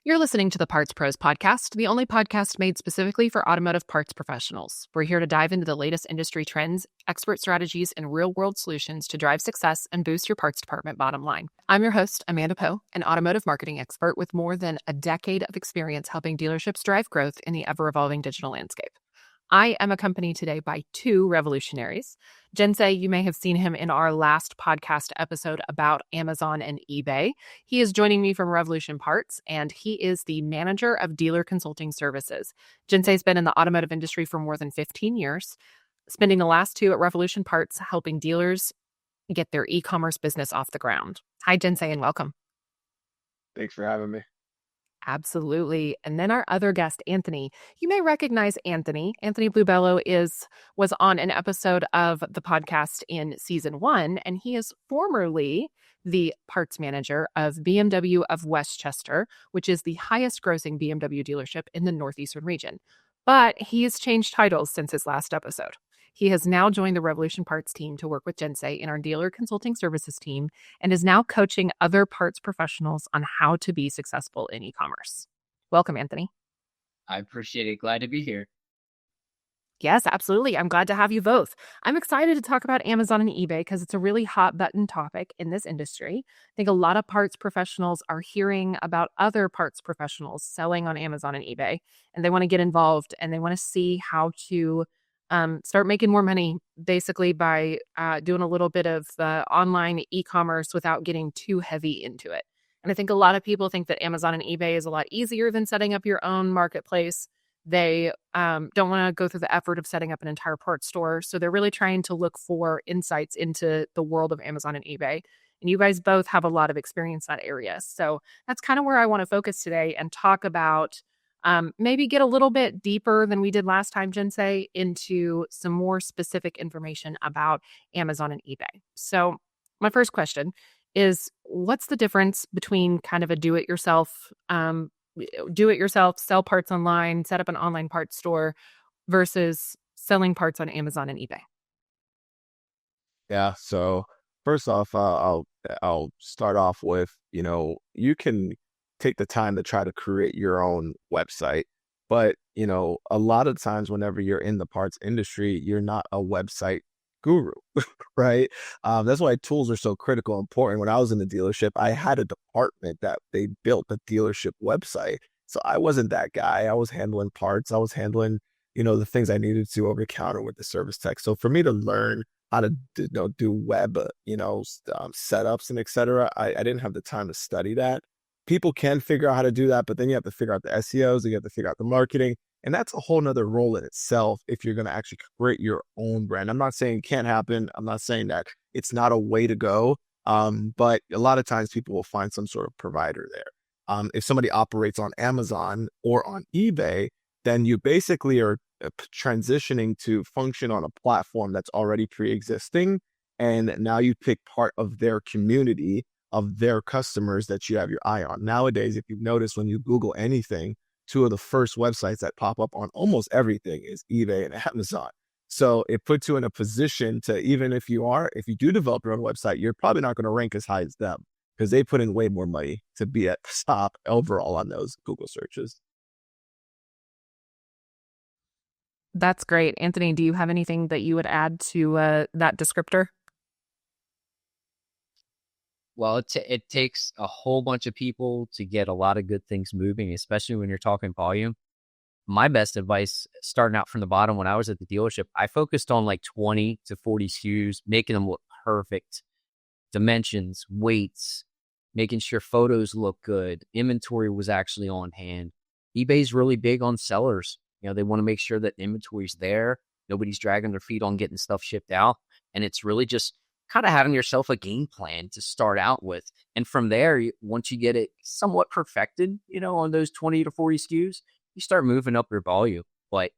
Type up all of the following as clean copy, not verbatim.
You're listening to the Parts Pros podcast, the only podcast made specifically for automotive parts professionals. We're here to dive into the latest industry trends, expert strategies, and real-world solutions to drive success and boost your parts department bottom line. I'm your host, Amanda Poe, an automotive marketing expert with more than a decade of experience helping dealerships drive growth in the ever-evolving digital landscape. I am accompanied today by two revolutionaries. Jinsei, you may have seen him in our last podcast episode about Amazon and eBay. He is joining me from Revolution Parts, and he is the manager of dealer consulting services. Jinsei's been in the automotive industry for more than 15 years, spending the last two at Revolution Parts helping dealers get their e-commerce business off the ground. Hi, Jinsei, and welcome. Thanks for having me. Absolutely. And then our other guest, Anthony. You may recognize Anthony. Anthony Bluebello was on an episode of the podcast in season 1, and he is formerly the parts manager of BMW of Westchester, which is the highest grossing BMW dealership in the Northeastern region. But he has changed titles since his last episode. He has now joined the Revolution Parts team to work with Jinsei in our dealer consulting services team and is now coaching other parts professionals on how to be successful in e-commerce. Welcome, Anthony. I appreciate it. Glad to be here. Yes, absolutely. I'm glad to have you both. I'm excited to talk about Amazon and eBay because it's a really hot button topic in this industry. I think a lot of parts professionals are hearing about other parts professionals selling on Amazon and eBay, and they want to get involved and they want to see how to start making more money basically by doing a little bit of online e-commerce without getting too heavy into it. And I think a lot of people think that Amazon and eBay is a lot easier than setting up your own marketplace. They don't want to go through the effort of setting up an entire parts store. So they're really trying to look for insights into the world of Amazon and eBay. And you guys both have a lot of experience in that area. So that's kind of where I want to focus today and talk about maybe get a little bit deeper than we did last time, Jinsei, into some more specific information about Amazon and eBay. So my first question is, what's the difference between kind of a do-it-yourself, sell parts online, set up an online parts store versus selling parts on Amazon and eBay? Yeah. So first off, I'll start off with, you can take the time to try to create your own website. But, a lot of times whenever you're in the parts industry, you're not a website guru, right? That's why tools are so critical and important. When I was in the dealership, I had a department that they built a dealership website. So I wasn't that guy. I was handling parts. I was handling, the things I needed to over the counter with the service tech. So for me to learn how to do web, setups and et cetera, I didn't have the time to study that. People can figure out how to do that, but then you have to figure out the SEOs, and you have to figure out the marketing. And that's a whole nother role in itself if you're going to actually create your own brand. I'm not saying it can't happen. I'm not saying that it's not a way to go. But a lot of times people will find some sort of provider there. If somebody operates on Amazon or on eBay, then you basically are transitioning to function on a platform that's already pre-existing. And now you pick part of their community, of their customers that you have your eye on. Nowadays, if you've noticed, when you Google anything, two of the first websites that pop up on almost everything is eBay and Amazon. So it puts you in a position to, even if you do develop your own website, you're probably not going to rank as high as them because they put in way more money to be at the top overall on those Google searches. That's great. Anthony, do you have anything that you would add to that descriptor? Well, it takes a whole bunch of people to get a lot of good things moving, especially when you're talking volume. My best advice, starting out from the bottom when I was at the dealership, I focused on like 20 to 40 SKUs, making them look perfect. Dimensions, weights, making sure photos look good. Inventory was actually on hand. eBay's really big on sellers. They want to make sure that inventory's there. Nobody's dragging their feet on getting stuff shipped out. And it's really just kind of having yourself a game plan to start out with. And from there, once you get it somewhat perfected, on those 20 to 40 SKUs, you start moving up your volume. But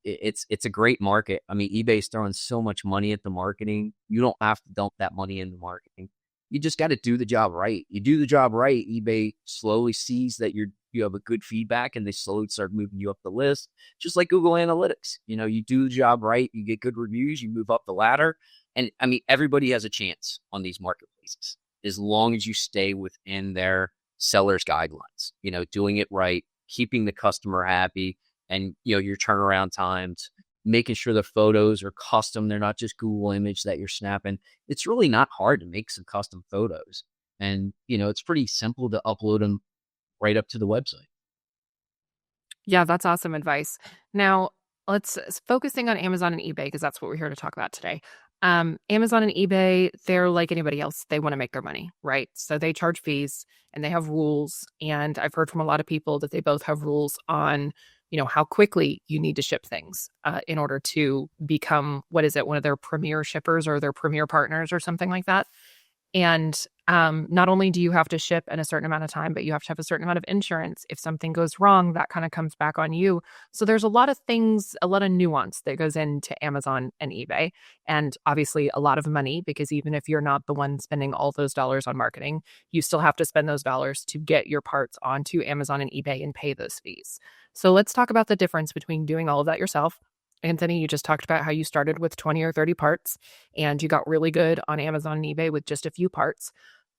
it's a great market. I mean, eBay's throwing so much money at the marketing. You don't have to dump that money into marketing. You just got to do the job right. You do the job right, eBay slowly sees that you have a good feedback and they slowly start moving you up the list, just like Google Analytics. You do the job right, you get good reviews, you move up the ladder. And I mean, everybody has a chance on these marketplaces as long as you stay within their seller's guidelines, doing it right, keeping the customer happy, and, your turnaround times, making sure the photos are custom. They're not just Google image that you're snapping. It's really not hard to make some custom photos. And, it's pretty simple to upload them right up to the website. Yeah, that's awesome advice. Now, focusing on Amazon and eBay because that's what we're here to talk about today. Amazon and eBay, they're like anybody else. They want to make their money, right? So they charge fees and they have rules. And I've heard from a lot of people that they both have rules on, how quickly you need to ship things in order to become, what is it, one of their premier shippers or their premier partners or something like that. And not only do you have to ship in a certain amount of time, but you have to have a certain amount of insurance. If something goes wrong, that kind of comes back on you. So there's a lot of things, a lot of nuance that goes into Amazon and eBay. And obviously a lot of money, because even if you're not the one spending all those dollars on marketing, you still have to spend those dollars to get your parts onto Amazon and eBay and pay those fees. So let's talk about the difference between doing all of that yourself. Anthony, you just talked about how you started with 20 or 30 parts and you got really good on Amazon and eBay with just a few parts.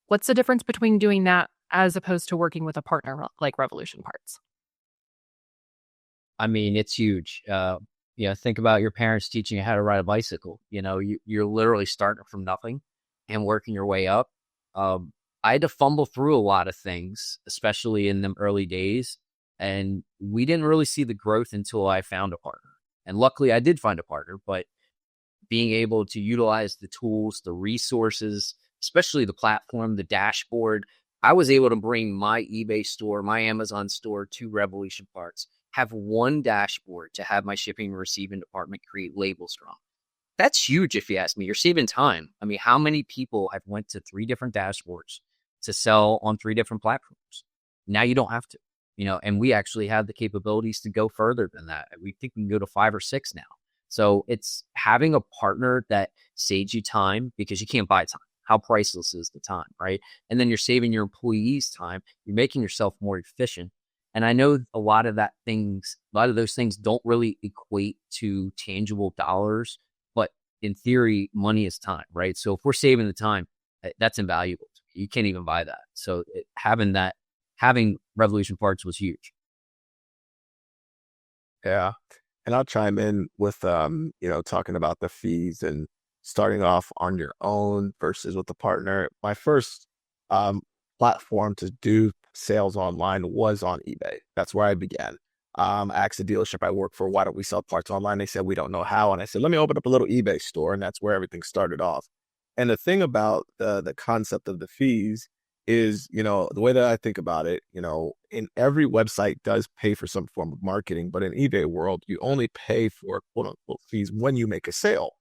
What's the difference between doing that as opposed to working with a partner like Revolution Parts? I mean, it's huge. Think about your parents teaching you how to ride a bicycle. You're literally starting from nothing and working your way up. I had to fumble through a lot of things, especially in the early days. And we didn't really see the growth until I found a partner. And luckily I did find a partner, but being able to utilize the tools, the resources, especially the platform, the dashboard, I was able to bring my eBay store, my Amazon store to Revolution Parts, have one dashboard to have my shipping and receiving department create labels from. That's huge if you ask me. You're saving time. I mean, how many people have went to 3 different dashboards to sell on 3 different platforms? Now you don't have to. And we actually have the capabilities to go further than that. We think we can go to 5 or 6 now. So it's having a partner that saves you time, because you can't buy time. How priceless is the time, right? And then you're saving your employees time. You're making yourself more efficient. And I know a lot of those things don't really equate to tangible dollars, but in theory, money is time, right? So if we're saving the time, that's invaluable to me. You can't even buy that. So having Revolution Parts was huge. Yeah. And I'll chime in with, talking about the fees and starting off on your own versus with a partner. My first platform to do sales online was on eBay. That's where I began. I asked the dealership I work for, why don't we sell parts online? They said, we don't know how. And I said, let me open up a little eBay store. And that's where everything started off. And the thing about the concept of the fees is, the way that I think about it, in every website does pay for some form of marketing, but in eBay world, you only pay for quote unquote fees when you make a sale,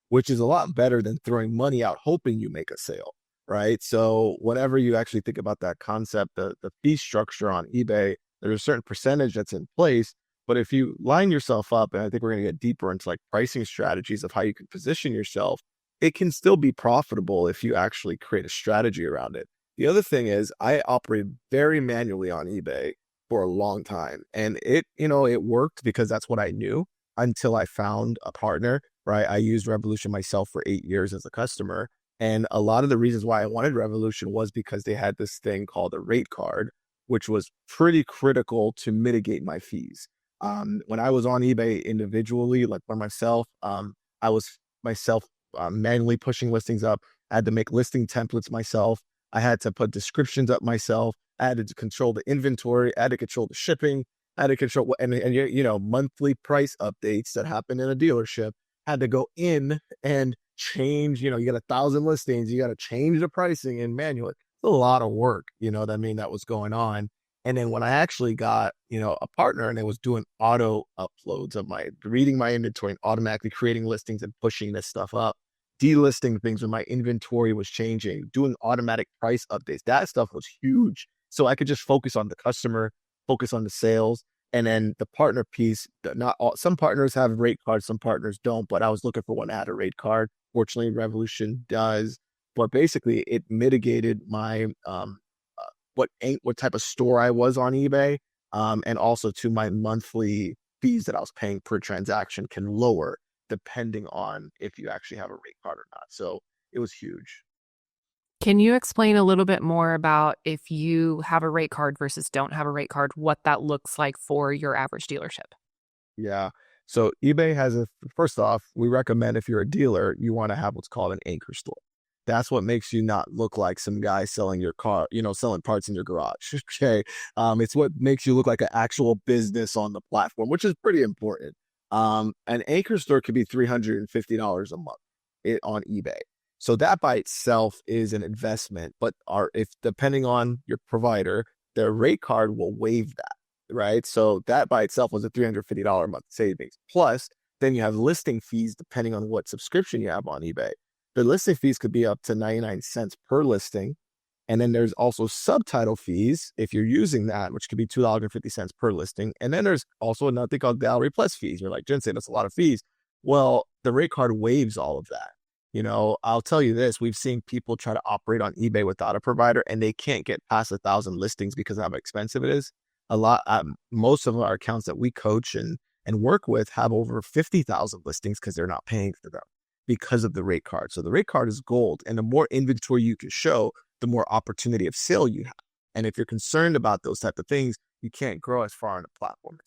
which is a lot better than throwing money out hoping you make a sale, right? So whenever you actually think about that concept, the fee structure on eBay, there's a certain percentage that's in place, but if you line yourself up, and I think we're going to get deeper into like pricing strategies of how you can position yourself, it can still be profitable if you actually create a strategy around it. The other thing is I operated very manually on eBay for a long time, and it worked because that's what I knew until I found a partner, right? I used Revolution myself for 8 years as a customer. And a lot of the reasons why I wanted Revolution was because they had this thing called a rate card, which was pretty critical to mitigate my fees. When I was on eBay individually, like by myself, I was myself manually pushing listings up. I had to make listing templates myself. I had to put descriptions up myself. I had to control the inventory. I had to control the shipping. I had to control monthly price updates that happen in a dealership. Had to go in and change. You got 1,000 listings. You got to change the pricing in manual. It's a lot of work. That was going on. And then when I actually got a partner and it was doing auto uploads of reading my inventory and automatically creating listings and pushing this stuff up, delisting things when my inventory was changing, doing automatic price updates. That stuff was huge. So I could just focus on the customer, focus on the sales, and then the partner piece. Some partners have rate cards, some partners don't, but I was looking for one that had a rate card. Fortunately, Revolution does. But basically, it mitigated my what type of store I was on eBay, and also to my monthly fees that I was paying per transaction can lower depending on if you actually have a rate card or not. So it was huge. Can you explain a little bit more about if you have a rate card versus don't have a rate card, what that looks like for your average dealership? Yeah. So eBay has first off, we recommend if you're a dealer, you want to have what's called an anchor store. That's what makes you not look like some guy selling your car, selling parts in your garage. Okay. It's what makes you look like an actual business on the platform, which is pretty important. An anchor store could be $350 a month on eBay. So that by itself is an investment, but if depending on your provider, their rate card will waive that, right? So that by itself was a $350 a month savings. Plus, then you have listing fees depending on what subscription you have on eBay. The listing fees could be up to 99 cents per listing. And then there's also subtitle fees if you're using that, which could be $2.50 per listing. And then there's also another thing called Gallery Plus fees. You're like, Jen said, that's a lot of fees. Well, the rate card waives all of that. I'll tell you this, we've seen people try to operate on eBay without a provider and they can't get past 1,000 listings because of how expensive it is. Most of our accounts that we coach and work with have over 50,000 listings because they're not paying for them because of the rate card. So the rate card is gold. And the more inventory you can show, the more opportunity of sale you have. And if you're concerned about those type of things, you can't grow as far on the platform.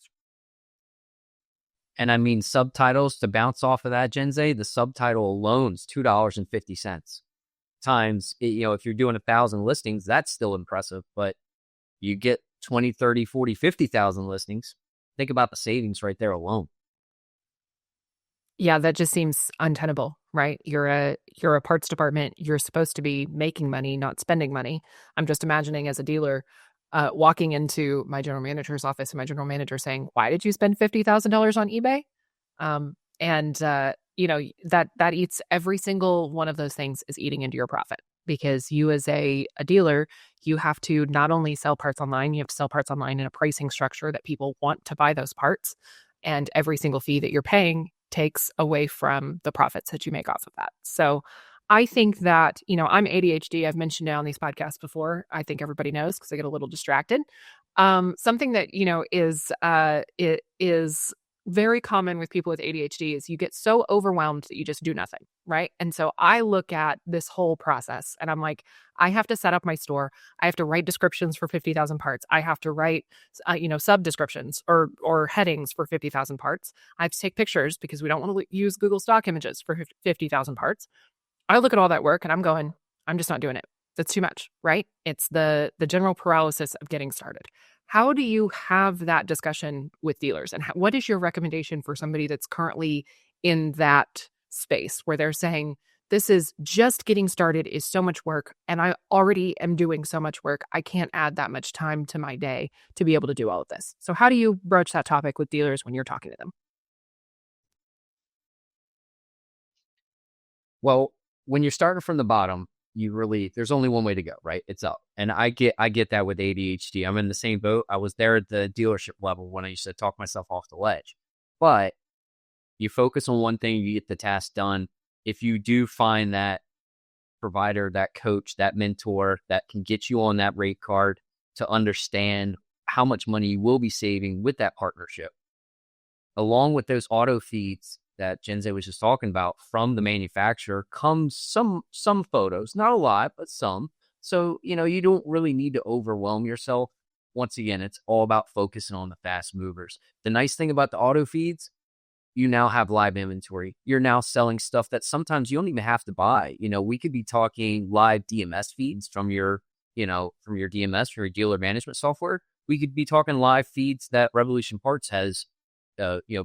And I mean, subtitles to bounce off of that, Genze, the subtitle alone is $2.50 times, if you're doing 1,000 listings, that's still impressive, but you get 20, 30, 40, 50,000 listings. Think about the savings right there alone. Yeah, that just seems untenable, right? You're a parts department. You're supposed to be making money, not spending money. I'm just imagining as a dealer, walking into my general manager's office and my general manager saying, "Why did you spend $50,000 on eBay?" And that eats every single one of those things is eating into your profit because you as a dealer, you have to not only sell parts online, you have to sell parts online in a pricing structure that people want to buy those parts. And every single fee that you're paying takes away from the profits that you make off of that. So I think that, I'm ADHD. I've mentioned it on these podcasts before. I think everybody knows because I get a little distracted. Something that, it is very common with people with ADHD is you get so overwhelmed that you just do nothing, right? And so I look at this whole process and I'm like, I have to set up my store. I have to write descriptions for 50,000 parts. I have to write, sub descriptions or headings for 50,000 parts. I have to take pictures because we don't want to use Google stock images for 50,000 parts. I look at all that work and I'm going, I'm just not doing it. That's too much, right? It's the general paralysis of getting started. How do you have that discussion with dealers? And what is your recommendation for somebody that's currently in that space where they're saying, this is just getting started is so much work and I already am doing so much work. I can't add that much time to my day to be able to do all of this. So how do you broach that topic with dealers when you're talking to them? Well, when you're starting from the bottom, there's only one way to go, right? It's up. And I get that with ADHD. I'm in the same boat. I was there at the dealership level when I used to talk myself off the ledge. But you focus on one thing, you get the task done. If you do find that provider, that coach, that mentor that can get you on that rate card to understand how much money you will be saving with that partnership, along with those auto feeds that Genze was just talking about from the manufacturer, comes some photos, not a lot, but some. So, you don't really need to overwhelm yourself. Once again, it's all about focusing on the fast movers. The nice thing about the auto feeds, you now have live inventory. You're now selling stuff that sometimes you don't even have to buy. We could be talking live DMS feeds from your DMS, from your dealer management software. We could be talking live feeds that Revolution Parts has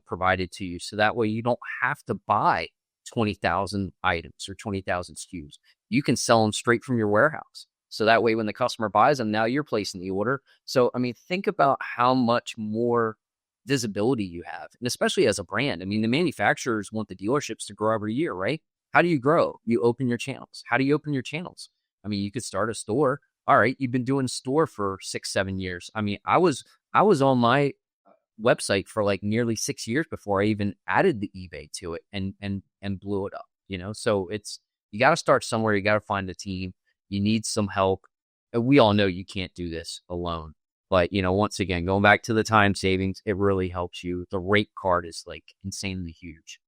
provided to you. So that way you don't have to buy 20,000 items or 20,000 SKUs. You can sell them straight from your warehouse. So that way when the customer buys them, now you're placing the order. So, think about how much more visibility you have, and especially as a brand. The manufacturers want the dealerships to grow every year, right? How do you grow? You open your channels. How do you open your channels? You could start a store. All right, you've been doing store for 6-7 years. I was on my website for like nearly 6 years before I even added the eBay to it and blew it up, So you got to start somewhere. You got to find a team. You need some help. We all know you can't do this alone, but once again, going back to the time savings, it really helps you. The rate card is like insanely huge.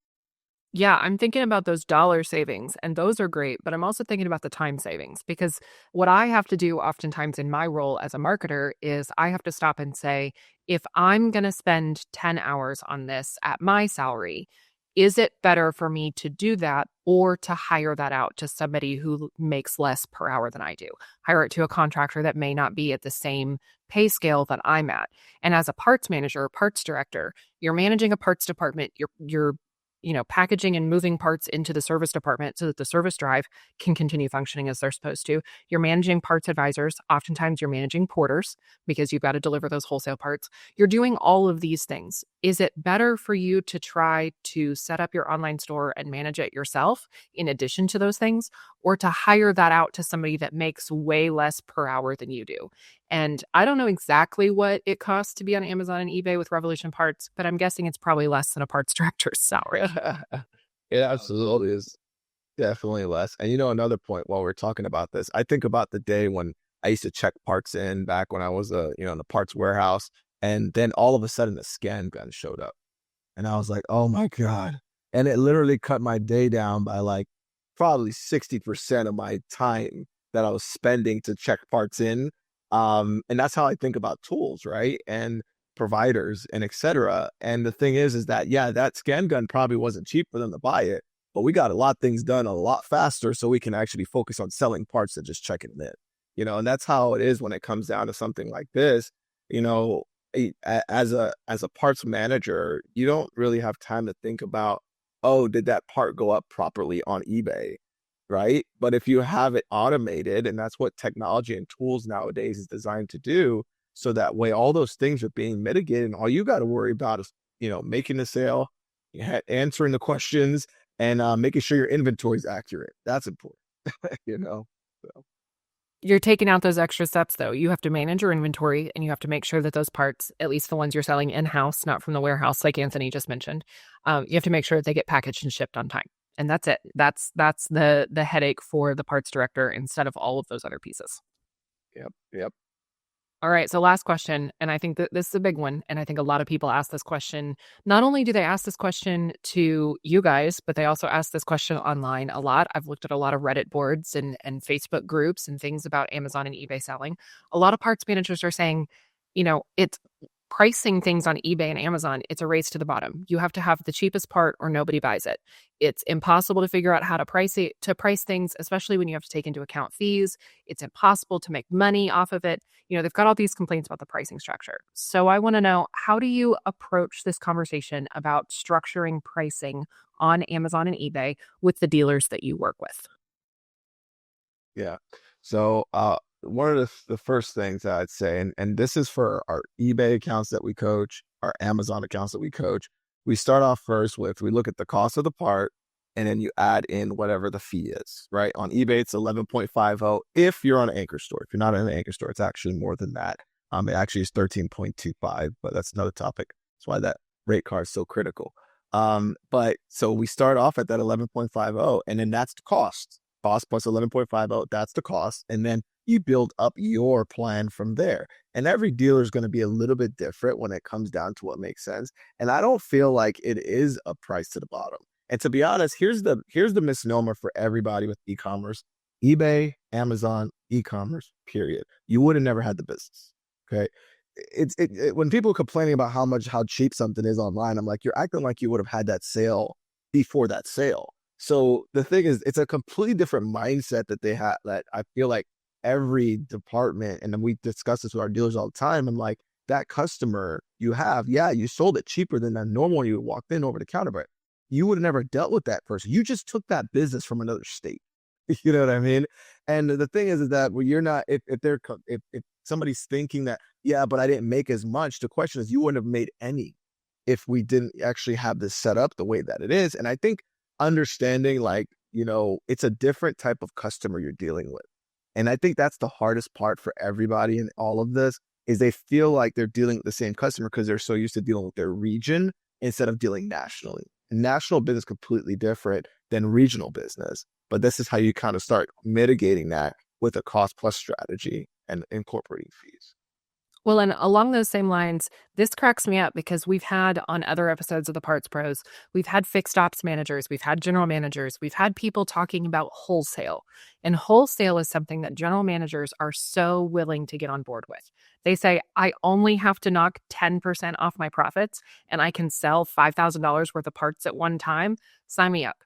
Yeah, I'm thinking about those dollar savings, and those are great, but I'm also thinking about the time savings because what I have to do oftentimes in my role as a marketer is I have to stop and say, if I'm going to spend 10 hours on this at my salary, is it better for me to do that or to hire that out to somebody who makes less per hour than I do? Hire it to a contractor that may not be at the same pay scale that I'm at. And as a parts manager, parts director, you're managing a parts department, you're packaging and moving parts into the service department so that the service drive can continue functioning as they're supposed to. You're managing parts advisors. Oftentimes, you're managing porters because you've got to deliver those wholesale parts. You're doing all of these things. Is it better for you to try to set up your online store and manage it yourself in addition to those things, or to hire that out to somebody that makes way less per hour than you do? And I don't know exactly what it costs to be on Amazon and eBay with Revolution Parts, but I'm guessing it's probably less than a parts director's salary. It absolutely is definitely less. And another point while we're talking about this, I think about the day when I used to check parts in back when I was in the parts warehouse, and then all of a sudden the scan gun showed up. And I was like, oh my God. And it literally cut my day down by like probably 60% of my time that I was spending to check parts in. And that's how I think about tools, right? And providers and et cetera. And the thing is that, yeah, that scan gun probably wasn't cheap for them to buy it, but we got a lot of things done a lot faster so we can actually focus on selling parts than just checking them in. And that's how it is when it comes down to something like this. you know, as a parts manager, you don't really have time to think about, oh, did that part go up properly on eBay, right? But if you have it automated, and that's what technology and tools nowadays is designed to do, so that way all those things are being mitigated, and all you got to worry about is, making the sale, answering the questions, and making sure your inventory is accurate. That's important, you know. So. You're taking out those extra steps, though. You have to manage your inventory and you have to make sure that those parts, at least the ones you're selling in-house, not from the warehouse, like Anthony just mentioned, you have to make sure that they get packaged and shipped on time. And that's it. That's the headache for the parts director instead of all of those other pieces. Yep. Yep. All right, so last question, and I think that this is a big one, and I think a lot of people ask this question. Not only do they ask this question to you guys, but they also ask this question online a lot. I've looked at a lot of Reddit boards and Facebook groups and things about Amazon and eBay selling. A lot of parts managers are saying, it's pricing things on eBay and Amazon, it's a race to the bottom. You have to have the cheapest part or nobody buys it. It's impossible to figure out how to price things, especially when you have to take into account fees. It's impossible to make money off of it. They've got all these complaints about the pricing structure. So I want to know, how do you approach this conversation about structuring pricing on Amazon and eBay with the dealers that you work with? Yeah. So one of the first things that I'd say, and this is for our eBay accounts that we coach, our Amazon accounts that we coach, we start off first with, we look at the cost of the part, and then you add in whatever the fee is, right? On eBay, it's 11.50 if you're on an anchor store. If you're not on an anchor store, it's actually more than that. It actually is 13.25, but that's another topic. That's why that rate card is so critical. But so we start off at that 11.50, and then that's the cost. Cost plus 11.50, that's the cost. And then you build up your plan from there. And every dealer is going to be a little bit different when it comes down to what makes sense. And I don't feel like it is a price to the bottom. And to be honest, here's the misnomer for everybody with e-commerce: eBay, Amazon, e-commerce, period. You would have never had the business. Okay. When people are complaining about how cheap something is online, I'm like, you're acting like you would have had that sale before that sale. So the thing is, it's a completely different mindset that they have, that I feel like every department, and then we discuss this with our dealers all the time. I'm like, that customer you have, yeah, you sold it cheaper than that normal one you walked in over the counter, but you would have never dealt with that person. You just took that business from another state. You know what I mean? And the thing is that when you're not, if somebody's thinking that, yeah, but I didn't make as much, the question is, you wouldn't have made any if we didn't actually have this set up the way that it is. And I think understanding, like, it's a different type of customer you're dealing with. And I think that's the hardest part for everybody in all of this, is they feel like they're dealing with the same customer because they're so used to dealing with their region instead of dealing nationally. And national business is completely different than regional business. But this is how you kind of start mitigating that with a cost plus strategy and incorporating fees. Well, and along those same lines, this cracks me up because we've had on other episodes of the Parts Pros, we've had fixed ops managers, we've had general managers, we've had people talking about wholesale. And wholesale is something that general managers are so willing to get on board with. They say, I only have to knock 10% off my profits and I can sell $5,000 worth of parts at one time. Sign me up.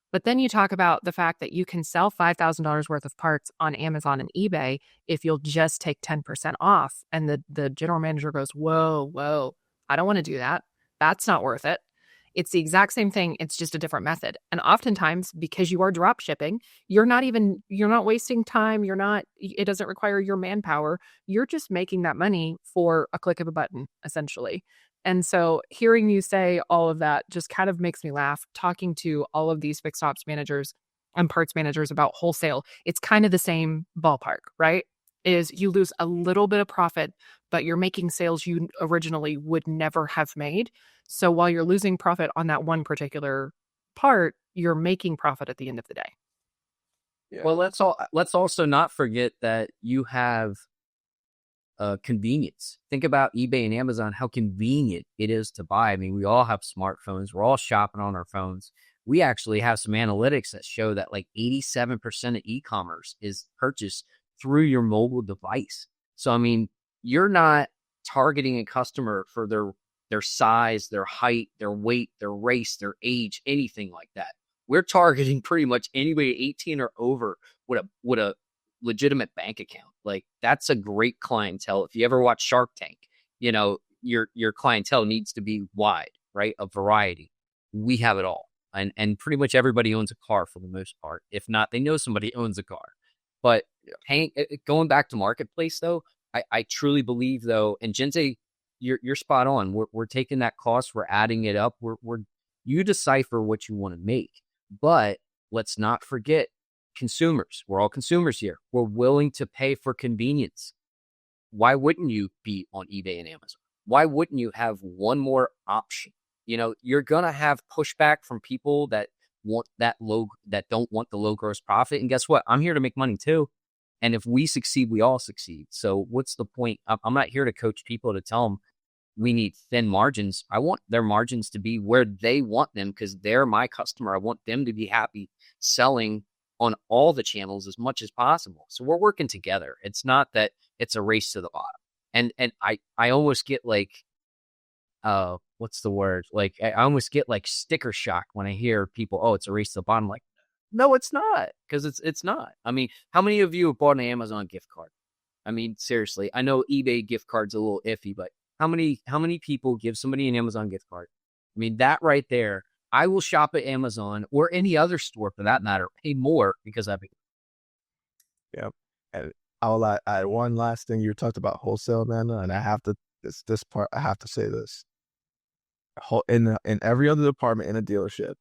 But then you talk about the fact that you can sell $5,000 worth of parts on Amazon and eBay if you'll just take 10% off. And the general manager goes, whoa, whoa, I don't want to do that. That's not worth it. It's the exact same thing. It's just a different method. And oftentimes, because you are drop shipping, you're not wasting time. It doesn't require your manpower. You're just making that money for a click of a button, essentially. And so hearing you say all of that just kind of makes me laugh. Talking to all of these fixed ops managers and parts managers about wholesale, it's kind of the same ballpark, right? Is you lose a little bit of profit, but you're making sales you originally would never have made. So while you're losing profit on that one particular part, you're making profit at the end of the day. Yeah. Well, let's also not forget that you have convenience. Think about eBay and Amazon, how convenient it is to buy. I mean, we all have smartphones. We're all shopping on our phones. We actually have some analytics that show that like 87% of e-commerce is purchased through your mobile device. So, I mean, you're not targeting a customer for their size, their height, their weight, their race, their age, anything like that. We're targeting pretty much anybody 18 or over with a legitimate bank account. Like, that's a great clientele. If you ever watch Shark Tank, you know, your clientele needs to be wide, right? A variety. We have it all. And pretty much everybody owns a car for the most part. If not, they know somebody owns a car. But going back to marketplace though, I truly believe though, and Jinsei, you're spot on. We're taking that cost, we're adding it up. You decipher what you want to make. But let's not forget consumers. We're all consumers here. We're willing to pay for convenience. Why wouldn't you be on eBay and Amazon? Why wouldn't you have one more option? You know, you're going to have pushback from people that don't want the low gross profit. And guess what? I'm here to make money too. And if we succeed, we all succeed. So what's the point? I'm not here to coach people to tell them we need thin margins. I want their margins to be where they want them because they're my customer. I want them to be happy selling on all the channels as much as possible. So we're working together. It's not that it's a race to the bottom. And I almost get like, what's the word? Like, I almost get like sticker shock when I hear people, oh, it's a race to the bottom. Like, no, it's not, because it's not. I mean, how many of you have bought an Amazon gift card? I mean, seriously, I know eBay gift card's a little iffy, but how many people give somebody an Amazon gift card? I mean, that right there, I will shop at Amazon or any other store for that matter, pay more because I've. Yep. And I'll add one last thing. You talked about wholesale, man, and I have to this part. I have to say this. In every other department in a dealership,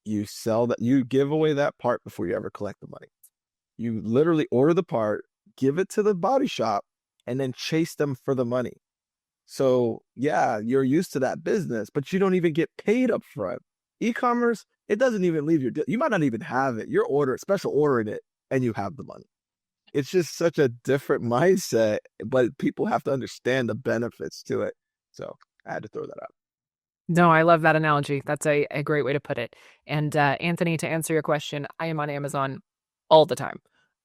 you give away that part before you ever collect the money. You literally order the part, give it to the body shop, and then chase them for the money. So yeah, you're used to that business, but you don't even get paid up front. E-commerce, it doesn't even leave you might not even have it. You're special ordering it, and you have the money. It's just such a different mindset, but people have to understand the benefits to it. So I had to throw that out. No, I love that analogy. That's a great way to put it. And Anthony, to answer your question, I am on Amazon all the time.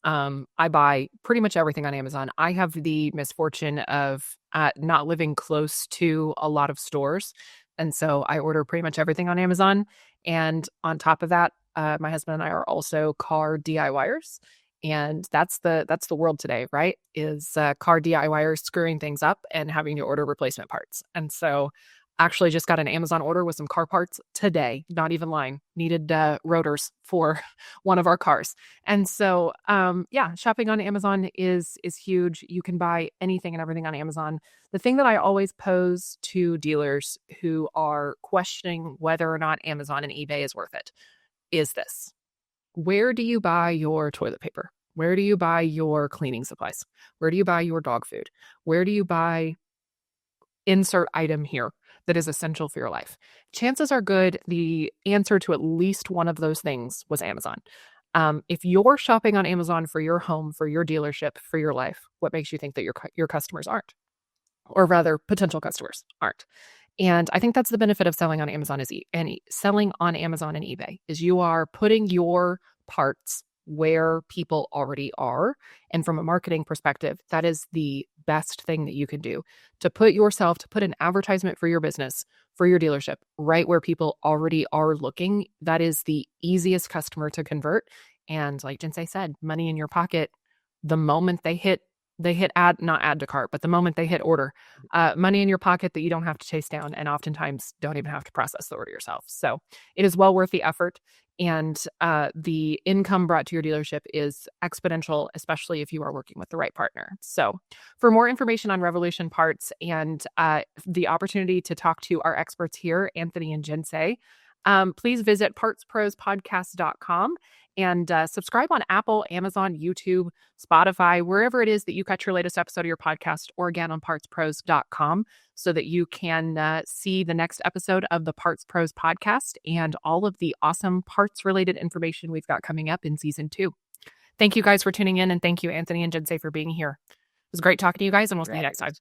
I buy pretty much everything on Amazon. I have the misfortune of not living close to a lot of stores. And so I order pretty much everything on Amazon. And on top of that, my husband and I are also car DIYers. And that's the world today, right? Is car DIYers screwing things up and having to order replacement parts. And so actually just got an Amazon order with some car parts today, not even lying. Needed rotors for one of our cars. And so, yeah, shopping on Amazon is huge. You can buy anything and everything on Amazon. The thing that I always pose to dealers who are questioning whether or not Amazon and eBay is worth it is this. Where do you buy your toilet paper? Where do you buy your cleaning supplies? Where do you buy your dog food? Where do you buy insert item here that is essential for your life? Chances are good the answer to at least one of those things was Amazon. If you're shopping on Amazon for your home, for your dealership, for your life, what makes you think that your customers aren't? or rather potential customers aren't. And I think that's the benefit of selling on Amazon selling on Amazon and eBay is you are putting your parts where people already are. And from a marketing perspective, that is the best thing that you can do to put an advertisement for your business, for your dealership, right where people already are looking. That is the easiest customer to convert. And like Jinsei said, money in your pocket the moment they hit not add to cart, but the moment they hit order, money in your pocket that you don't have to chase down and oftentimes don't even have to process the order yourself. So it is well worth the effort. And the income brought to your dealership is exponential, especially if you are working with the right partner. So for more information on Revolution Parts and the opportunity to talk to our experts here, Anthony and Jinsei, please visit partsprospodcast.com and subscribe on Apple, Amazon, YouTube, Spotify, wherever it is that you catch your latest episode of your podcast, or again on partspros.com so that you can see the next episode of the Parts Pros podcast and all of the awesome parts related information we've got coming up in season 2. Thank you guys for tuning in, and thank you, Anthony and Jinsei, for being here. It was great talking to you guys, and we'll see you next time.